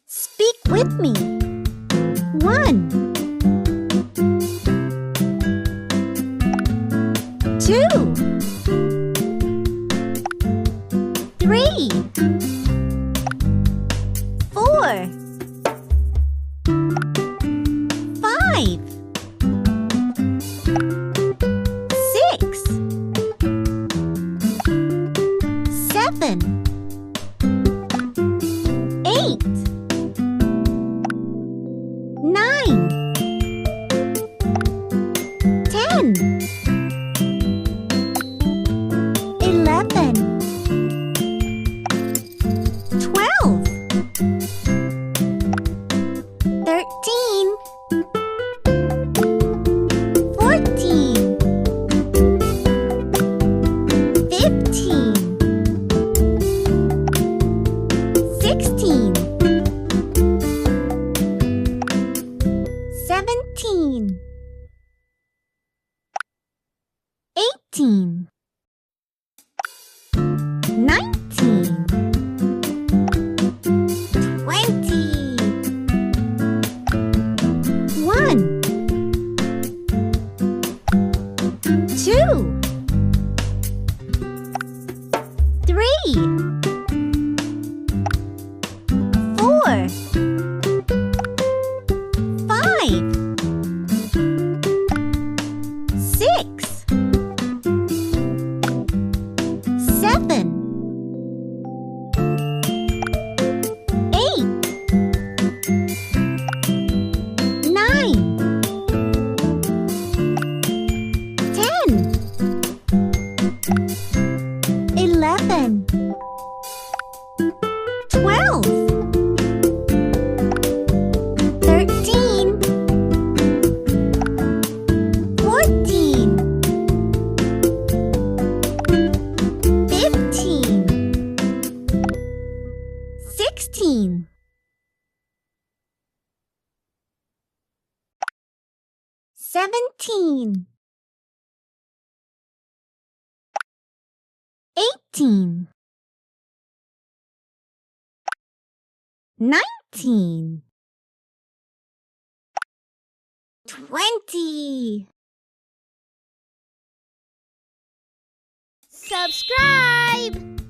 Speak with me. 1 2 3 4 5 6 7 8 9 10 11 12 13 14 15 16 17 18 19 20 1 2 3 4 5 6 7 8 9 10 11 12 13 14 15 16 17 18 19 20 Subscribe!